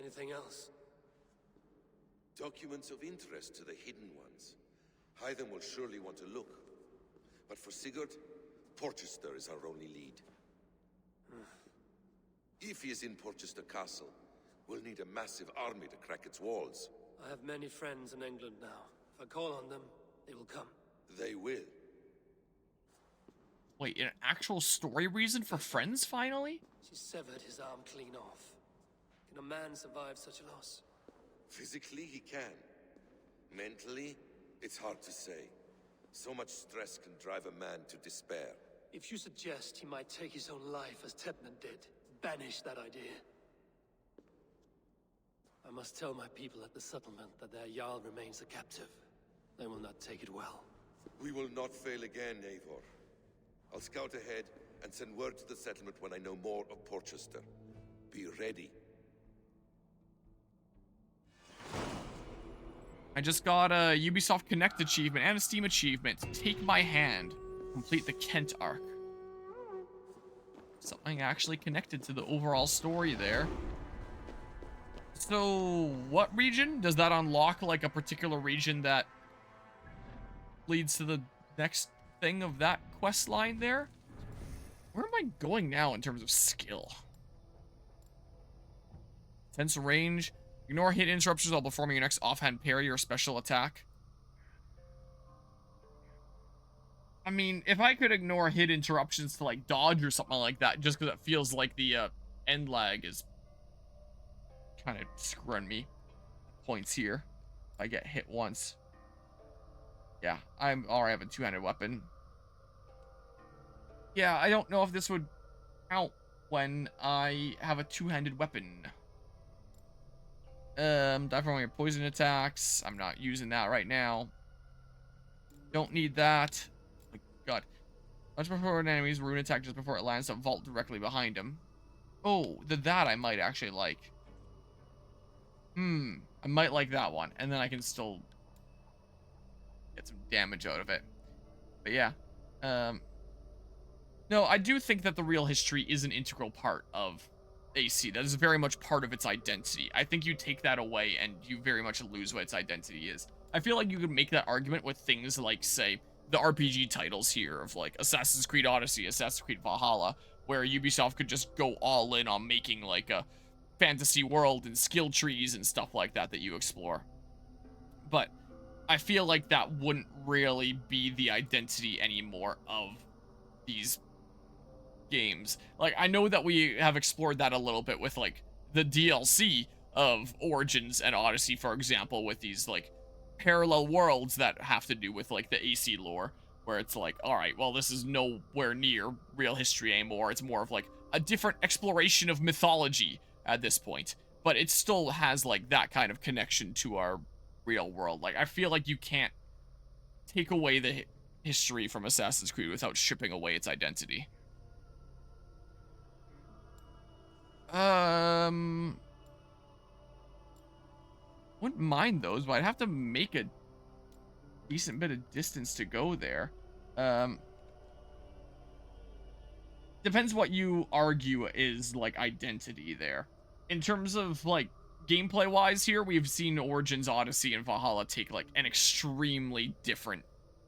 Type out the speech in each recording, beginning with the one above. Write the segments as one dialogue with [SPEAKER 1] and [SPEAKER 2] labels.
[SPEAKER 1] Anything else?
[SPEAKER 2] Documents of interest to the Hidden Ones. Hythen will surely want to look. But for Sigurd, Porchester is our only lead. If he is in Porchester Castle, we'll need a massive army to crack its walls.
[SPEAKER 1] I have many friends in England now. If I call on them, they will come.
[SPEAKER 2] They will.
[SPEAKER 3] Wait, an actual story reason for friends, finally?
[SPEAKER 1] She severed his arm clean off. Can a man survive such a loss?
[SPEAKER 2] Physically, he can. Mentally, it's hard to say. So much stress can drive a man to despair.
[SPEAKER 1] If you suggest he might take his own life as Tebman did, banish that idea. I must tell my people at the settlement that their Jarl remains a captive. They will not take it well.
[SPEAKER 2] We will not fail again, Eivor. I'll scout ahead and send word to the settlement when I know more of Porchester. Be ready.
[SPEAKER 3] I just got a Ubisoft Connect achievement and a Steam achievement. Take my hand. Complete the Kent arc. Something actually connected to the overall story there. So, what region? Does that unlock, like, a particular region that leads to the next thing of that quest line there? Where am I going now in terms of skill? Tense range. Ignore hit interruptions while performing your next offhand parry or special attack. I mean, if I could ignore hit interruptions to, like, dodge or something like that, just because it feels like the end lag is kind of screwing me. Points here. If I get hit once. Yeah, I'm already have a two-handed weapon. Yeah, I don't know if this would count when I have a two-handed weapon. Die from your poison attacks. I'm not using that right now. Don't need that. Oh my god. Much before an enemy's rune attack just before it lands, a vault directly behind him. Oh, that I might actually like. I might like that one. And then I can still get some damage out of it. But yeah. No, I do think that the real history is an integral part of AC. That is very much part of its identity. I think you take that away and you very much lose what its identity is. I feel like you could make that argument with things like, say, the RPG titles here of, like, Assassin's Creed Odyssey, Assassin's Creed Valhalla, where Ubisoft could just go all in on making, like, a fantasy world and skill trees and stuff like that that you explore. But I feel like that wouldn't really be the identity anymore of these games. Like, I know that we have explored that a little bit with, like, the DLC of Origins and Odyssey, for example, with these, like, parallel worlds that have to do with, like, the AC lore, where it's like, alright, well, this is nowhere near real history anymore. It's more of, like, a different exploration of mythology at this point. But it still has, like, that kind of connection to our real world. Like, I feel like you can't take away the history from Assassin's Creed without stripping away its identity. Wouldn't mind those, but I'd have to make a decent bit of distance to go there. Depends what you argue is, like, identity there. In terms of, like, gameplay-wise here, we've seen Origins, Odyssey, and Valhalla take, like, an extremely different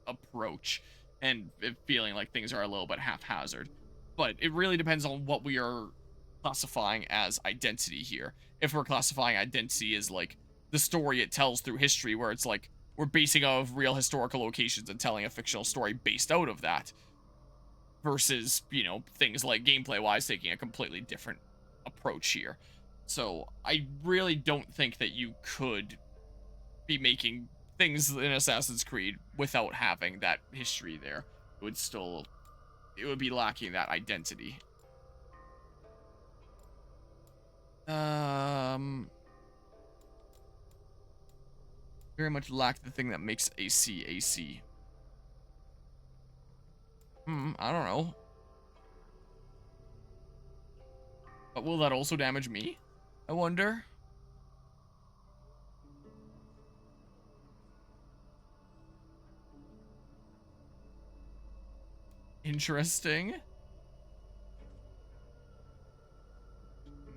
[SPEAKER 3] approach, and feeling like things are a little bit haphazard. But it really depends on what we are classifying as identity here. If we're classifying identity as, like, the story it tells through history, where it's like we're basing off real historical locations and telling a fictional story based out of that, versus, you know, things like gameplay wise taking a completely different approach here. So I really don't think that you could be making things in Assassin's Creed without having that history there. It would be lacking that identity. Very much lack the thing that makes AC AC. I don't know. But will that also damage me? I wonder. Interesting.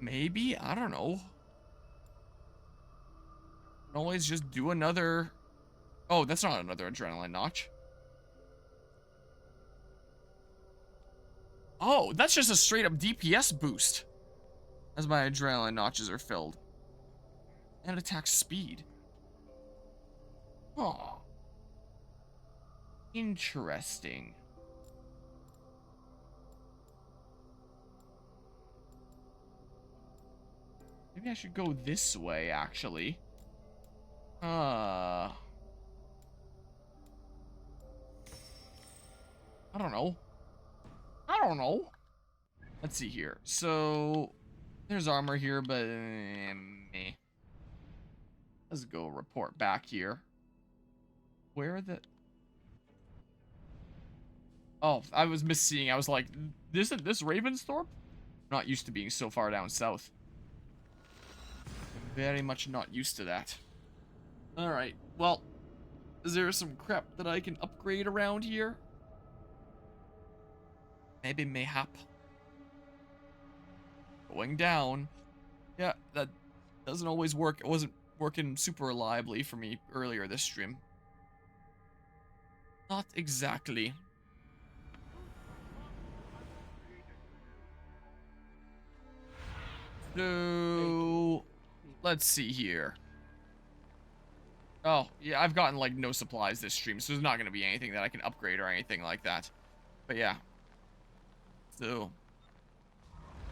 [SPEAKER 3] Maybe? I don't know. Always just do another... Oh, that's not another adrenaline notch. Oh, that's just a straight up DPS boost. As my adrenaline notches are filled. And attack speed. Oh. Interesting. Maybe I should go this way, actually. I don't know. Let's see here. So, there's armor here, but meh. Let's go report back here. Where are the... Oh, I was misseeing. I was like, isn't this Ravensthorpe? I'm not used to being so far down south. I'm very much not used to that. Alright, well, is there some crap that I can upgrade around here? Maybe mayhap. Going down. Yeah, that doesn't always work. It wasn't working super reliably for me earlier this stream. Not exactly. So, let's see here. Oh, yeah, I've gotten, like, no supplies this stream, so there's not going to be anything that I can upgrade or anything like that. But, yeah. So.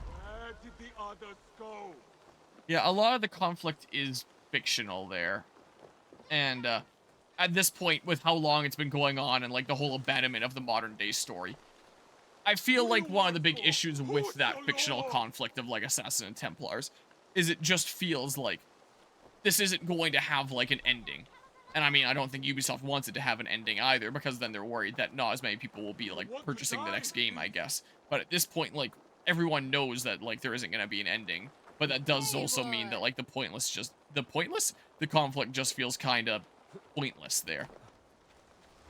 [SPEAKER 4] Where did the others go?
[SPEAKER 3] Yeah, a lot of the conflict is fictional there. And, at this point, with how long it's been going on and, like, the whole abandonment of the modern-day story, I feel like one of the big issues with that fictional conflict of, like, Assassin and Templars is it just feels like this isn't going to have, like, an ending. And, I mean, I don't think Ubisoft wants it to have an ending either, because then they're worried that not as many people will be, like, purchasing the next game, I guess. But at this point, like, everyone knows that, like, there isn't going to be an ending. But that does also mean that, like, the conflict just feels kind of pointless there.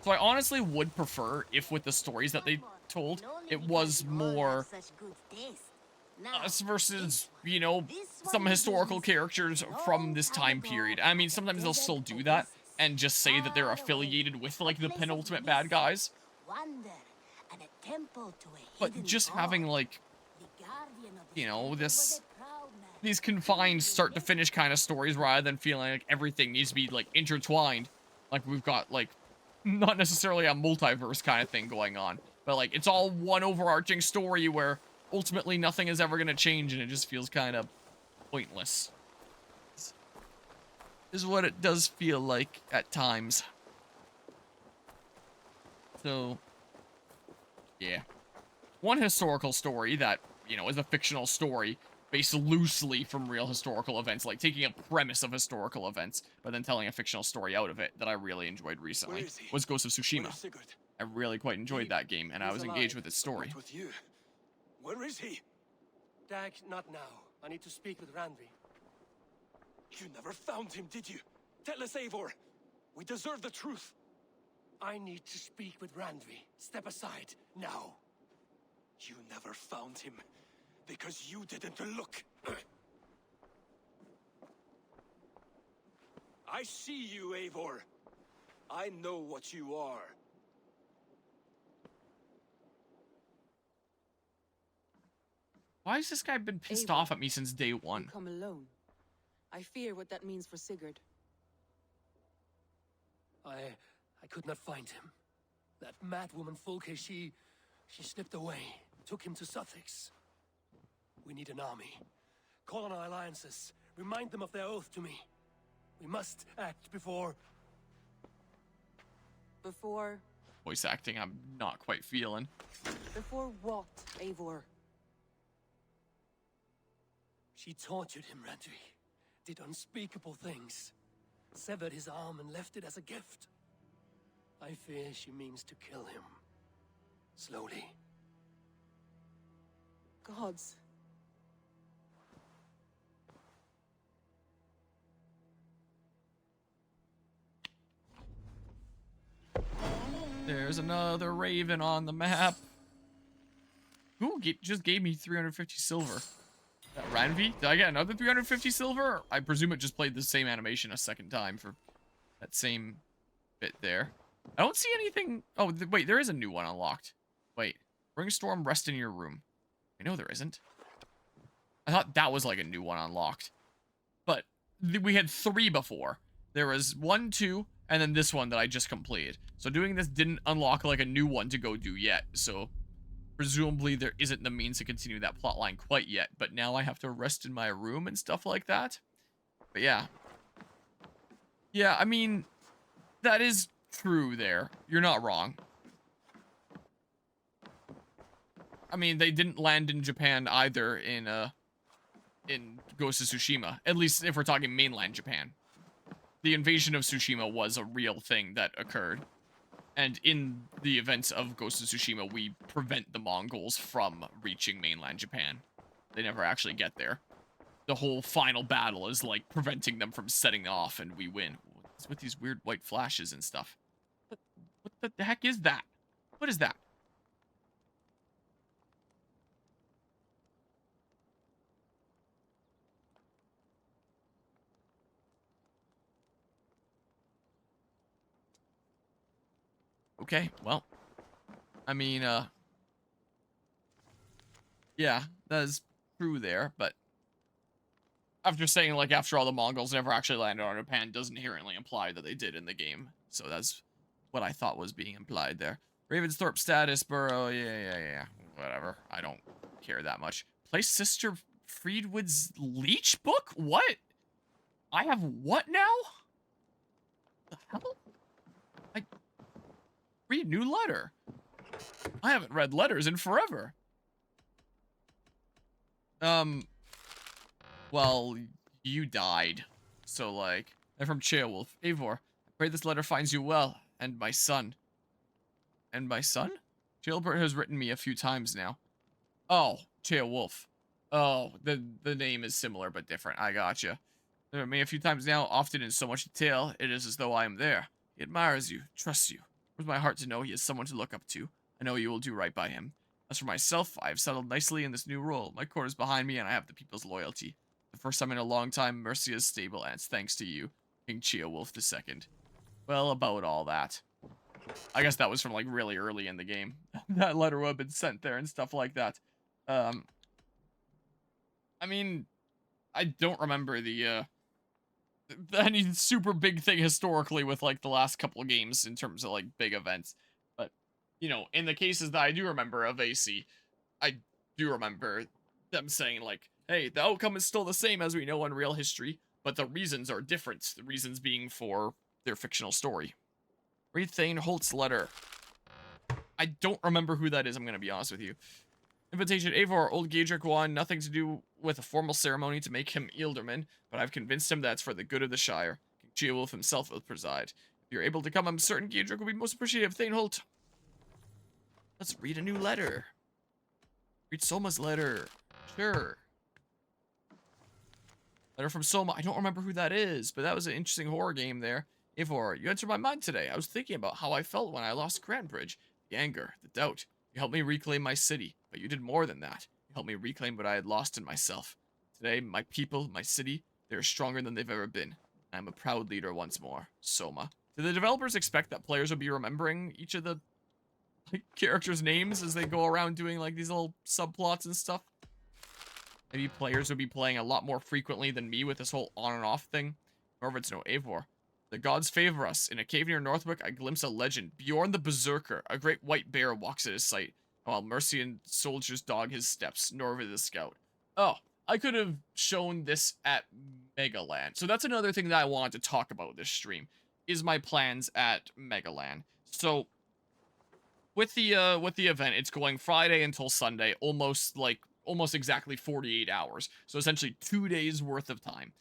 [SPEAKER 3] So I honestly would prefer if with the stories that they told, it was more us versus, you know, some historical characters from this time period. I mean, sometimes they'll still do that and just say that they're affiliated with, like, the penultimate bad guys. But just having, like, you know, these confined start to finish kind of stories rather than feeling like everything needs to be, like, intertwined. Like, we've got, like, not necessarily a multiverse kind of thing going on, but, like, it's all one overarching story where ultimately nothing is ever going to change and it just feels kind of pointless. Is what it does feel like at times. So, yeah. One historical story that, you know, is a fictional story based loosely from real historical events, like taking a premise of historical events, but then telling a fictional story out of it that I really enjoyed recently, was Ghost of Tsushima. I really quite enjoyed that game, and I was engaged with its story.
[SPEAKER 4] With you. Where is he?
[SPEAKER 1] Dag, not now. I need to speak with Randvi.
[SPEAKER 4] You never found him, did you? Tell us, Eivor. We deserve the truth.
[SPEAKER 1] I need to speak with Randvi. Step aside, now.
[SPEAKER 4] You never found him, because you didn't look. I see you, Eivor. I know what you are.
[SPEAKER 3] Why has this guy been pissed
[SPEAKER 5] Eivor,
[SPEAKER 3] off at me since day one?
[SPEAKER 5] You come alone. I fear what that means for Sigurd.
[SPEAKER 1] I could not find him. That madwoman Folke, she slipped away, took him to Sussex. We need an army. Call on our alliances. Remind them of their oath to me. We must act before...
[SPEAKER 5] Before...
[SPEAKER 3] Voice acting, I'm not quite feeling.
[SPEAKER 5] Before what, Eivor?
[SPEAKER 1] She tortured him, Randvi. Did unspeakable things. Severed his arm and left it as a gift. I fear she means to kill him. Slowly.
[SPEAKER 5] Gods.
[SPEAKER 3] There's another raven on the map. Who just gave me 350 silver? That Ranvi? Did I get another 350 silver? I presume it just played the same animation a second time for that same bit there. I don't see anything. Oh, wait, there is a new one unlocked. Wait, bring Storm rest in your room. I know there isn't. I thought that was like a new one unlocked. But we had 3 before. There was 1, 2, and then this one that I just completed. So doing this didn't unlock like a new one to go do yet. So presumably there isn't the means to continue that plotline quite yet. But now I have to rest in my room and stuff like that. But yeah. Yeah, I mean, that is true there. You're not wrong. I mean, they didn't land in Japan either in Ghost of Tsushima. At least if we're talking mainland Japan. The invasion of Tsushima was a real thing that occurred. And in the events of Ghost of Tsushima, we prevent the Mongols from reaching mainland Japan. They never actually get there. The whole final battle is like preventing them from setting off and we win. What's with these weird white flashes and stuff? What the heck is that? What is that? Okay, well, I mean, yeah, that is true there, but after saying, like, after all the Mongols never actually landed on Japan doesn't inherently imply that they did in the game, so that's what I thought was being implied there. Ravensthorpe status, Burrow, yeah, whatever, I don't care that much. Place Sister Friedwood's Leech book? What? I have what now? The hell? Read new letter. I haven't read letters in forever. Well, you died. So, like, they're from Ceolwulf. Eivor, I pray this letter finds you well, and my son. And my son? Ceolbert has written me a few times now. Oh, Ceolwulf. Oh, the name is similar but different. I gotcha. There me a few times now, often in so much detail, it is as though I am there. He admires you, trusts you. With my heart to know he is someone to look up to. I know you will do right by him. As for myself, I have settled nicely in this new role. My court is behind me, and I have the people's loyalty. The first time in a long time, Mercia is stable, and it's thanks to you, King Ceolwulf II. Well, about all that. I guess that was from, like, really early in the game. That letter would have been sent there and stuff like that. I mean, I don't remember any super big thing historically with, like, the last couple of games in terms of, like, big events. But, you know, in the cases that I do remember of AC, I do remember them saying, like, hey, the outcome is still the same as we know in real history, but the reasons are different. The reasons being for their fictional story. Read Thane Holt's letter. I don't remember who that is, I'm going to be honest with you. Invitation Eivor, old Gaedric won nothing to do with a formal ceremony to make him Ealdorman, but I've convinced him that's for the good of the Shire. King Ceolwulf himself will preside. If you're able to come, I'm certain Gaedric will be most appreciative. Thane Holt. Let's read a new letter. Read Soma's letter. Sure. Letter from Soma. I don't remember who that is, but that was an interesting horror game there. Eivor, you entered my mind today. I was thinking about how I felt when I lost Grantbridge. The anger, the doubt. You helped me reclaim my city, but you did more than that. You helped me reclaim what I had lost in myself. Today, my people, my city, they're stronger than they've ever been. I'm a proud leader once more. Soma. Did the developers expect that players would be remembering each of the characters' names as they go around doing like these little subplots and stuff? Maybe players would be playing a lot more frequently than me with this whole on and off thing. However, it's no Eivor. The gods favor us. In a cave near Northwick, I glimpse a legend. Bjorn the Berserker, a great white bear, walks at his sight, while Mercian soldiers dog his steps. Norva the Scout. Oh, I could have shown this at MegaLAN. So that's another thing that I wanted to talk about this stream, is my plans at MegaLAN. So, with the event, it's going Friday until Sunday, almost exactly 48 hours. So essentially 2 days worth of time.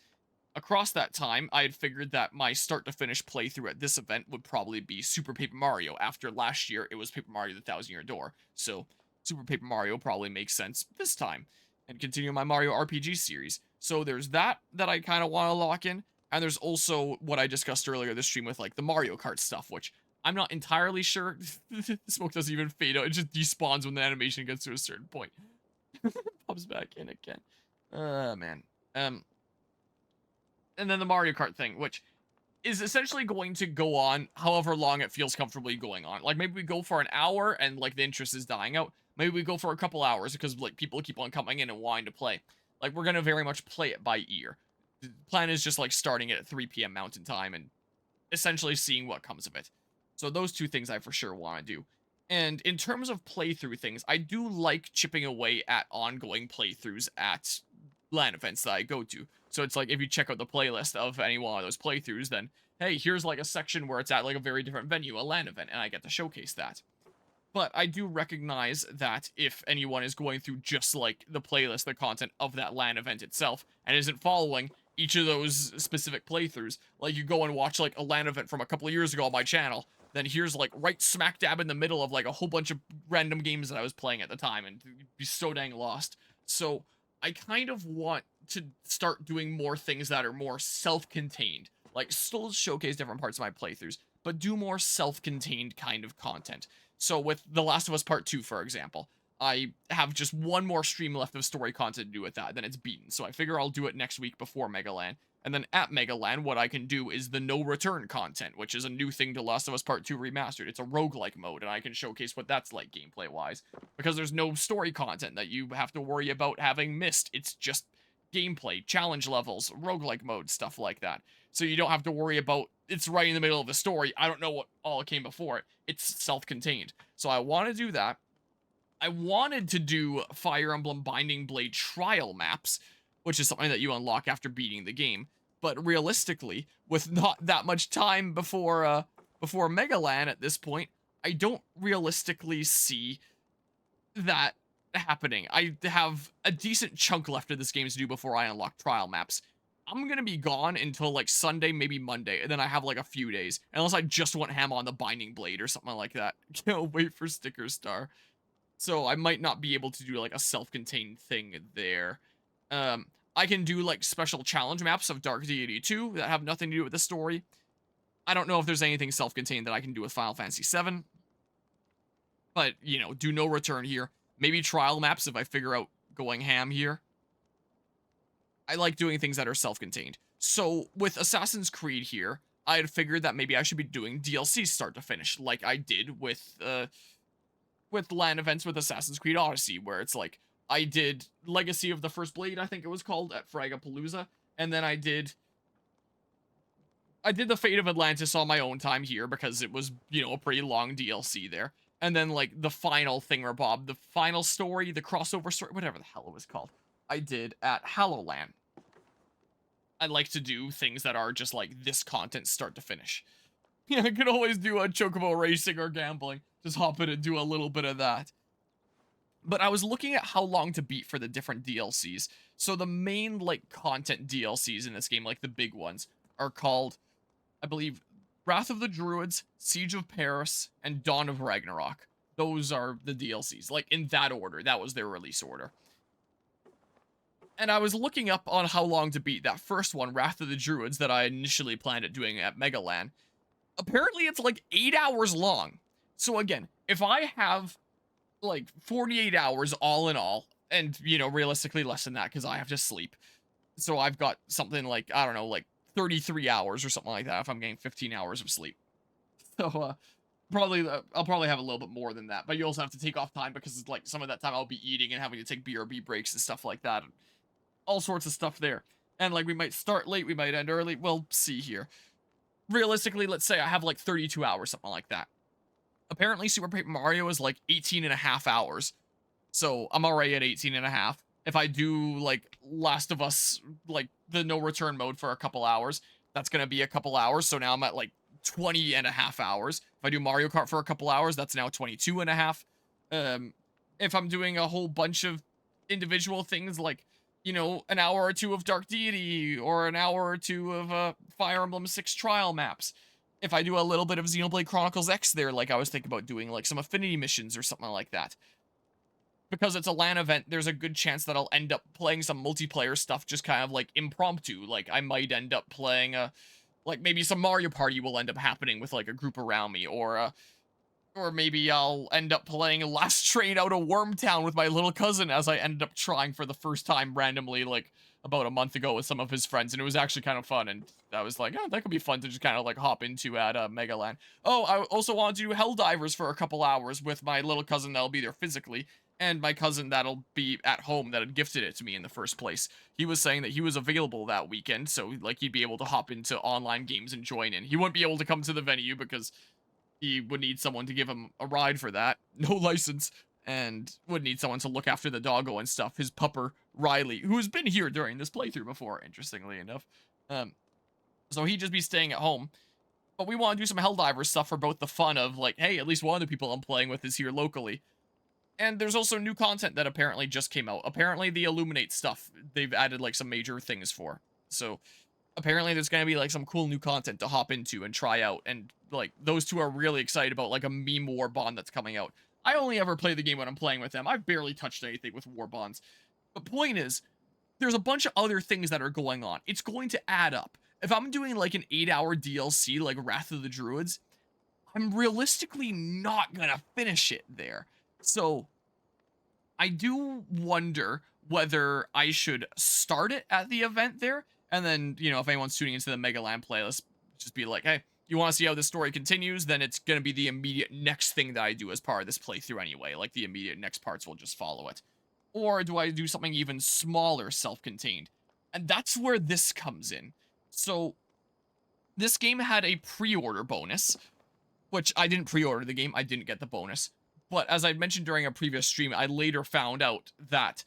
[SPEAKER 3] Across that time, I had figured that my start-to-finish playthrough at this event would probably be Super Paper Mario. After last year, it was Paper Mario the Thousand Year Door. So, Super Paper Mario probably makes sense this time. And continue my Mario RPG series. So there's that I kind of want to lock in. And there's also what I discussed earlier this stream with, like, the Mario Kart stuff, which I'm not entirely sure. The smoke doesn't even fade out. It just despawns when the animation gets to a certain point. Pops back in again. Man. And then the Mario Kart thing, which is essentially going to go on however long it feels comfortably going on. Like, maybe we go for an hour and, like, the interest is dying out. Maybe we go for a couple hours because, like, people keep on coming in and wanting to play. Like, we're going to very much play it by ear. The plan is just, like, starting it at 3 p.m. Mountain Time and essentially seeing what comes of it. So those two things I for sure want to do. And in terms of playthrough things, I do like chipping away at ongoing playthroughs at LAN events that I go to. So it's like, if you check out the playlist of any one of those playthroughs, then, hey, here's like a section where it's at like a very different venue, a LAN event, and I get to showcase that. But I do recognize that if anyone is going through just like the playlist, the content of that LAN event itself, and isn't following each of those specific playthroughs, like you go and watch like a LAN event from a couple of years ago on my channel, then here's like right smack dab in the middle of like a whole bunch of random games that I was playing at the time, and you'd be so dang lost. So I kind of want to start doing more things that are more self-contained, like still showcase different parts of my playthroughs, but do more self-contained kind of content. So with The Last of Us Part 2, for example, I have just one more stream left of story content to do with that, then it's beaten. So I figure I'll do it next week before MegaLAN. And then at MegaLAN, what I can do is the no return content, which is a new thing to Last of Us Part 2 Remastered. It's a roguelike mode, and I can showcase what that's like gameplay-wise. Because there's no story content that you have to worry about having missed. It's just gameplay, challenge levels, roguelike mode, stuff like that. So you don't have to worry about, it's right in the middle of the story, I don't know what all came before it. It's self-contained. So I want to do that. I wanted to do Fire Emblem Binding Blade trial maps, which is something that you unlock after beating the game. But realistically, with not that much time before MegaLAN at this point, I don't realistically see that happening. I have a decent chunk left of this game to do before I unlock trial maps. I'm gonna be gone until like Sunday, maybe Monday, and then I have like a few days, unless I just want ham on the Binding Blade or something like that. Can't wait for Sticker Star. So I might not be able to do like a self-contained thing there. I can do like special challenge maps of Dark Deity 2 that have nothing to do with the story. I don't know if there's anything self-contained that I can do with Final Fantasy 7. But, you know, do no return here. Maybe trial maps if I figure out going ham here. I like doing things that are self-contained. So with Assassin's Creed here, I had figured that maybe I should be doing DLC start to finish, like I did with LAN events with Assassin's Creed Odyssey, where it's like, I did Legacy of the First Blade, I think it was called, at Fragapalooza, and then I did the Fate of Atlantis on my own time here, because it was, you know, a pretty long DLC there. And then, like, the final thingamabob, the final story, the crossover story, whatever the hell it was called, I did at HalloLAN. I like to do things that are just, like, this content start to finish. Yeah, I could always do a chocobo racing or gambling. Just hop in and do a little bit of that. But I was looking at how long to beat for the different DLCs. So the main, like, content DLCs in this game, like the big ones, are called, I believe, Wrath of the Druids, Siege of Paris, and Dawn of Ragnarok. Those are the DLCs, like, in that order. That was their release order. And I was looking up on how long to beat that first one, Wrath of the Druids, that I initially planned at doing at MegaLAN. Apparently, it's like 8 hours long. So again, if I have like 48 hours all in all, and, you know, realistically less than that because I have to sleep. So I've got something like, I don't know, like 33 hours or something like that if I'm getting 15 hours of sleep. So, I'll probably have a little bit more than that, but you also have to take off time because it's like some of that time I'll be eating and having to take BRB breaks and stuff like that. And all sorts of stuff there. And like, we might start late, we might end early. We'll see here. Realistically, let's say I have like 32 hours, something like that. Apparently, Super Paper Mario is like 18 and a half hours. So I'm already at 18 and a half. If I do like Last of Us, like the no return mode for a couple hours, that's going to be a couple hours. So now I'm at like 20 and a half hours. If I do Mario Kart for a couple hours, that's now 22 and a half. If I'm doing a whole bunch of individual things like, you know, an hour or two of Dark Deity or an hour or two of Fire Emblem 6 trial maps. If I do a little bit of Xenoblade Chronicles X there, like I was thinking about doing like some affinity missions or something like that. Because it's a LAN event, there's a good chance that I'll end up playing some multiplayer stuff just kind of like impromptu. Like I might end up playing like maybe some Mario Party will end up happening with like a group around me, or Or maybe I'll end up playing Last Train out of Wormtown with my little cousin, as I ended up trying for the first time randomly, like, about a month ago with some of his friends, and it was actually kind of fun, and I was like, oh, that could be fun to just kind of, like, hop into at MegaLAN. Oh, I also wanted to do Helldivers for a couple hours with my little cousin that'll be there physically, and my cousin that'll be at home that had gifted it to me in the first place. He was saying that he was available that weekend, so, like, he'd be able to hop into online games and join in. He wouldn't be able to come to the venue because he would need someone to give him a ride for that. No license. And would need someone to look after the doggo and stuff. His pupper, Riley, who's been here during this playthrough before, interestingly enough. So he'd just be staying at home. But we want to do some Helldiver stuff for both the fun of, like, hey, at least one of the people I'm playing with is here locally. And there's also new content that apparently just came out. Apparently the Illuminate stuff, they've added, like, some major things for. So apparently there's going to be, like, some cool new content to hop into and try out. And, like, those two are really excited about, like, a meme war bond that's coming out. I only ever play the game when I'm playing with them. I've barely touched anything with war bonds. But point is, there's a bunch of other things that are going on. It's going to add up. If I'm doing, like, an 8-hour DLC, like Wrath of the Druids, I'm realistically not going to finish it there. So I do wonder whether I should start it at the event there, and then, you know, if anyone's tuning into the MegaLAN playlist, just be like, hey, you want to see how this story continues, then it's going to be the immediate next thing that I do as part of this playthrough anyway. Like, the immediate next parts will just follow it. Or do I do something even smaller, self-contained? And that's where this comes in. So, this game had a pre-order bonus, which I didn't pre-order the game, I didn't get the bonus. But as I mentioned during a previous stream, I later found out that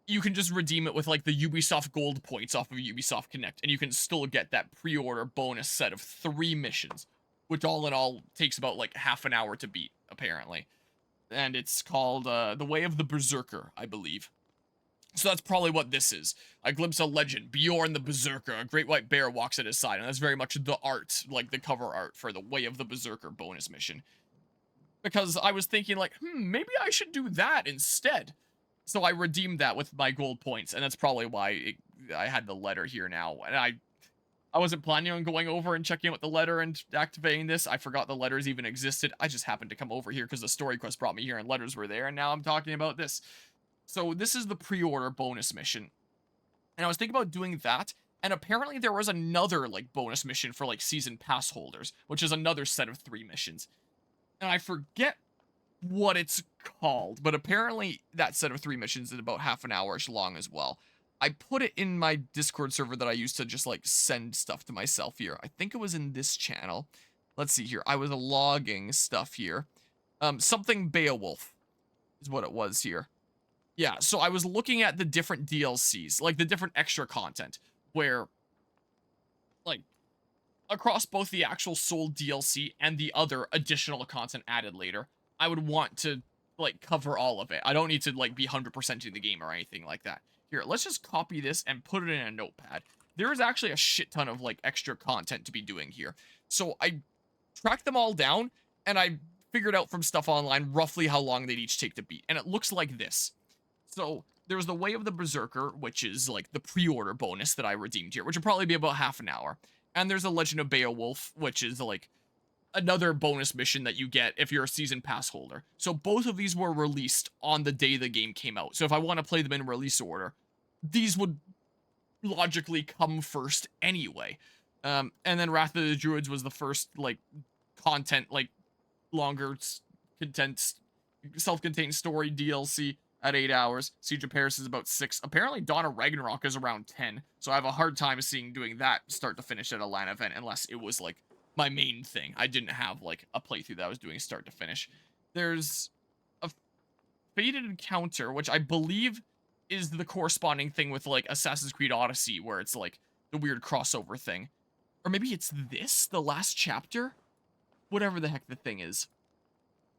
[SPEAKER 3] you can just redeem it with, like, the Ubisoft gold points off of Ubisoft Connect, and you can still get that pre-order bonus set of 3 missions, which all in all takes about, like, half an hour to beat, apparently. And it's called, The Way of the Berserker, I believe. So that's probably what this is. I glimpse a legend, Bjorn the Berserker, a great white bear walks at his side, and that's very much the art, like, the cover art for the Way of the Berserker bonus mission. Because I was thinking, like, maybe I should do that instead. So I redeemed that with my gold points, and that's probably why I had the letter here now. And I wasn't planning on going over and checking out the letter and activating this. I forgot the letters even existed. I just happened to come over here because the story quest brought me here and letters were there, and now I'm talking about this. So this is the pre-order bonus mission. And I was thinking about doing that, and apparently there was another, like, bonus mission for, like, season pass holders, which is another set of 3 missions. And I forget what it's called, but apparently that set of 3 missions is about half an hour-ish long as well. I put it in my Discord server that I used to just, like, send stuff to myself here. I think it was in this channel. Let's see here. I was logging stuff here. Something Beowulf is what it was here. Yeah, so I was looking at the different DLCs, like the different extra content, where, like, across both the actual sold DLC and the other additional content added later, I would want to, like, cover all of it. I don't need to, like, be 100% in the game or anything like that. Here, let's just copy this and put it in a notepad. There is actually a shit ton of, like, extra content to be doing here. So I tracked them all down, and I figured out from stuff online roughly how long they'd each take to beat. And it looks like this. So there's the Way of the Berserker, which is, like, the pre-order bonus that I redeemed here, which would probably be about half an hour. And there's the Legend of Beowulf, which is, like, another bonus mission that you get if you're a season pass holder. So both of these were released on the day the game came out. So if I want to play them in release order, these would logically come first anyway. And then Wrath of the Druids was the first, like, content, like, longer content, self-contained story DLC at 8 hours. Siege of Paris is about 6. Apparently Dawn of Ragnarök is around 10. So I have a hard time seeing doing that start to finish at a LAN event unless it was, like, my main thing. I didn't have, like, a playthrough that I was doing start to finish. There's a Fated Encounter, which I believe is the corresponding thing with, like, Assassin's Creed Odyssey, where it's, like, the weird crossover thing. Or maybe it's this, the last chapter? Whatever the heck the thing is.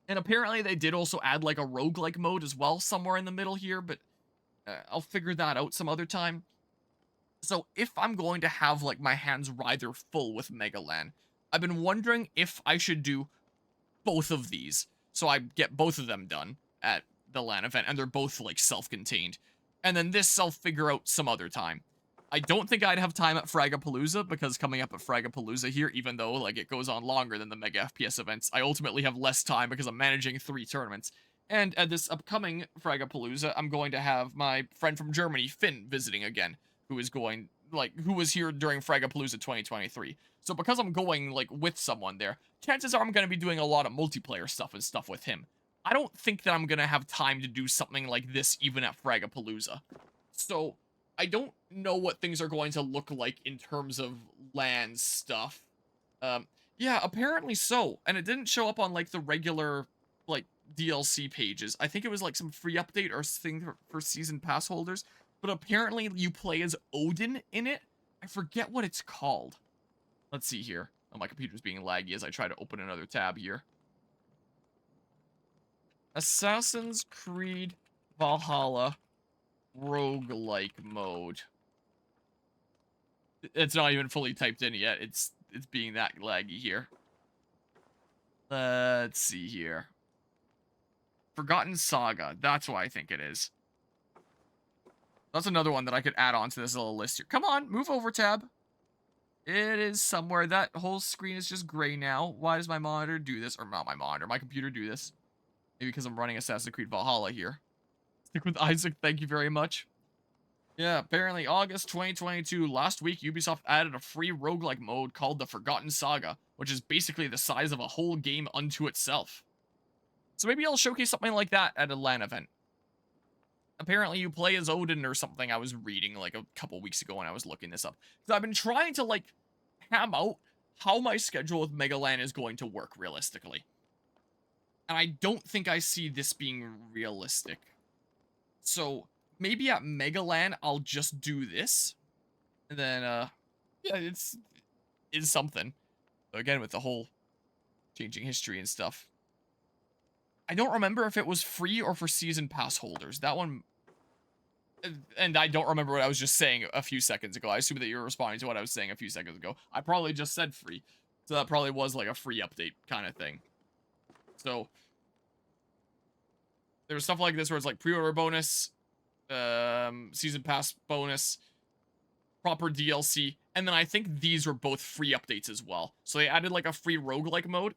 [SPEAKER 3] And apparently they did also add, like, a roguelike mode as well somewhere in the middle here, but I'll figure that out some other time. So if I'm going to have, like, my hands rather full with MegaLAN, I've been wondering if I should do both of these. So I get both of them done at the LAN event, and they're both, like, self-contained. And then this I'll figure out some other time. I don't think I'd have time at Fragapalooza, because coming up at Fragapalooza here, even though, like, it goes on longer than the Mega FPS events, I ultimately have less time because I'm managing 3 tournaments. And at this upcoming Fragapalooza, I'm going to have my friend from Germany, Finn, visiting again, who was here during Fragapalooza 2023. So because I'm going, like, with someone there, chances are I'm going to be doing a lot of multiplayer stuff and stuff with him. I don't think that I'm going to have time to do something like this even at Fragapalooza. So I don't know what things are going to look like in terms of LAN stuff. Yeah, apparently so. And it didn't show up on, like, the regular, like, DLC pages. I think it was, like, some free update or thing for season pass holders. But apparently you play as Odin in it. I forget what it's called. Let's see here. Oh, my computer's being laggy as I try to open another tab here. Assassin's Creed Valhalla roguelike mode. It's not even fully typed in yet. It's being that laggy here. Let's see here. Forgotten Saga. That's what I think it is. That's another one that I could add on to this little list here. Come on, move over, tab. It is somewhere. That whole screen is just gray now. Why does my monitor do this? Or not my monitor, my computer do this. Maybe because I'm running Assassin's Creed Valhalla here. Stick with Isaac, thank you very much. Yeah, apparently August 2022, last week Ubisoft added a free roguelike mode called the Forgotten Saga, which is basically the size of a whole game unto itself. So maybe I'll showcase something like that at a LAN event. Apparently you play as Odin or something. I was reading like a couple weeks ago when I was looking this up. Because I've been trying to like ham out how my schedule with MegaLAN is going to work realistically. And I don't think I see this being realistic. So maybe at MegaLAN I'll just do this. And then yeah, it's something. Again, with the whole changing history and stuff. I don't remember if it was free or for season pass holders. That one... And I don't remember what I was just saying a few seconds ago. I assume that you're responding to what I was saying a few seconds ago. I probably just said free. So that probably was like a free update kind of thing. So... There was stuff like this where it's like pre-order bonus, season pass bonus, proper DLC, and then I think these were both free updates as well. So they added like a free roguelike mode.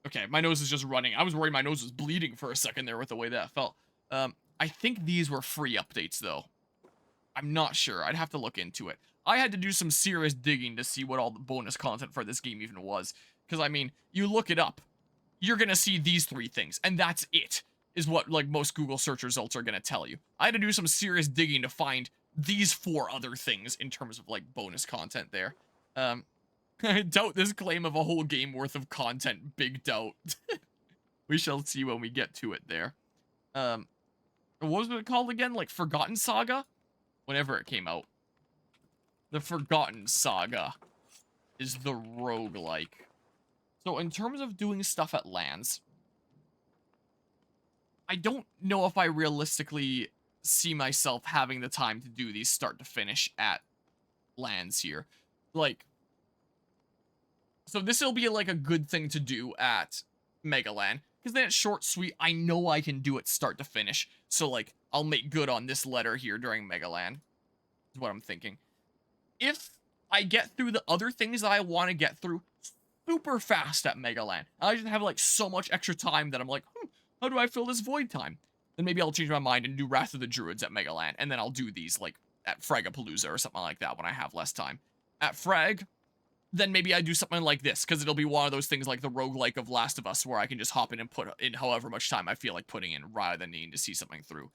[SPEAKER 3] Okay, my nose is just running. I was worried my nose was bleeding for a second there with the way that felt. I think these were free updates, though. I'm not sure. I'd have to look into it. I had to do some serious digging to see what all the bonus content for this game even was. Because, I mean, you look it up, you're going to see these 3 things, and that's it, is what, like, most Google search results are going to tell you. I had to do some serious digging to find these 4 other things in terms of, like, bonus content there. I doubt this claim of a whole game worth of content. Big doubt. We shall see when we get to it there. What was it called again? Like Forgotten Saga? Whenever it came out. The Forgotten Saga is the roguelike. So in terms of doing stuff at LANs, I don't know if I realistically see myself having the time to do these start to finish at LANs here. Like... So this will be like a good thing to do at MegaLAN. Because then it's short, sweet. I know I can do it start to finish. So like, I'll make good on this letter here during MegaLAN. Is what I'm thinking. If I get through the other things that I want to get through super fast at MegaLAN. I just have like so much extra time that I'm like, how do I fill this void time? Then maybe I'll change my mind and do Wrath of the Druids at MegaLAN. And then I'll do these like at Fragapalooza or something like that when I have less time. At Frag... then maybe I do something like this, because it'll be one of those things like the roguelike of Last of Us, where I can just hop in and put in however much time I feel like putting in, rather than needing to see something through.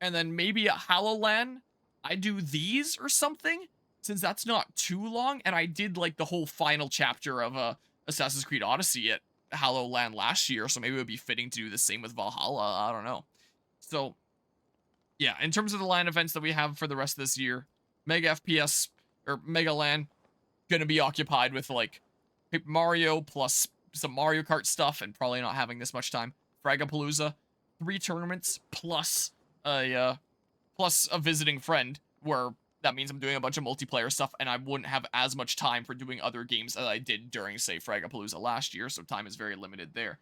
[SPEAKER 3] And then maybe at HalloLAN, I do these or something, since that's not too long, and I did like the whole final chapter of Assassin's Creed Odyssey at HalloLAN last year, so maybe it would be fitting to do the same with Valhalla, I don't know. So, yeah, in terms of the LAN events that we have for the rest of this year, Mega FPS, or MegaLAN, gonna be occupied with like Paper Mario plus some Mario Kart stuff and probably not having this much time. Fragapalooza, 3 tournaments plus a visiting friend, where that means I'm doing a bunch of multiplayer stuff and I wouldn't have as much time for doing other games as I did during, say, Fragapalooza last year, so time is very limited there.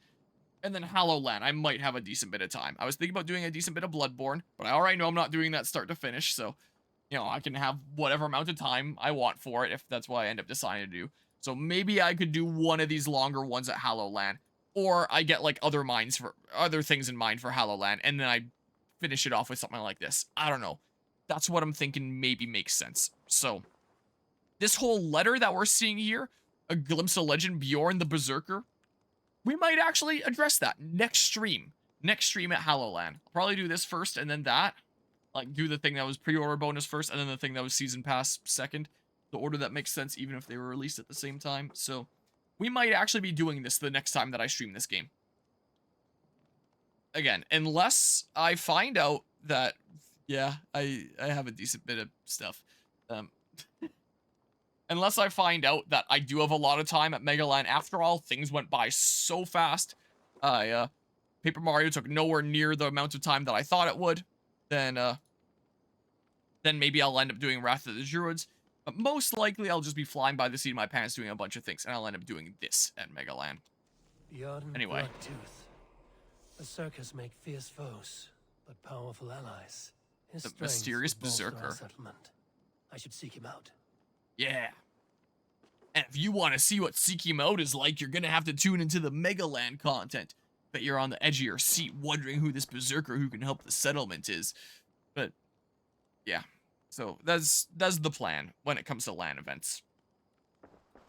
[SPEAKER 3] And then HalloLAN, I might have a decent bit of time. I was thinking about doing a decent bit of Bloodborne, but I already know I'm not doing that start to finish, so You know, I can have whatever amount of time I want for it if that's what I end up deciding to do. So maybe I could do one of these longer ones at HallowLand, or I get like other things in mind for HallowLand, and then I finish it off with something like this. I don't know. That's what I'm thinking maybe makes sense. So this whole letter that we're seeing here, a glimpse of legend Bjorn the Berserker, we might actually address that next stream. Next stream at HallowLand. I'll probably do this first and then that. Like, do the thing that was pre-order bonus first, and then the thing that was season pass second. The order that makes sense, even if they were released at the same time. So, we might actually be doing this the next time that I stream this game. Again, unless I find out that, yeah, I have a decent bit of stuff. Unless I find out that I do have a lot of time at MegaLAN. After all, things went by so fast. Paper Mario took nowhere near the amount of time that I thought it would. Then maybe I'll end up doing Wrath of the Druids. But most likely, I'll just be flying by the seat of my pants doing a bunch of things, and I'll end up doing this at MegaLAN. Anyway.
[SPEAKER 1] Berserkers make fierce foes, but powerful allies. His
[SPEAKER 3] The
[SPEAKER 1] strength
[SPEAKER 3] mysterious
[SPEAKER 1] would bolster our
[SPEAKER 3] berserker.
[SPEAKER 1] settlement. I should seek him out.
[SPEAKER 3] Yeah. And if you want to see what Seek Him Out is like, you're going to have to tune into the MegaLAN content. Bet you're on the edge of your seat wondering who this berserker who can help the settlement is. But, yeah. So, that's the plan when it comes to LAN events.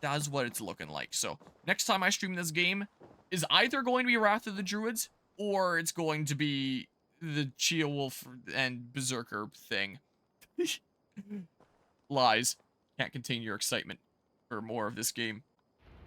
[SPEAKER 3] That's what it's looking like. So, next time I stream this game is either going to be Wrath of the Druids, or it's going to be the Chia Wolf and Berserker thing. Lies. Can't contain your excitement for more of this game.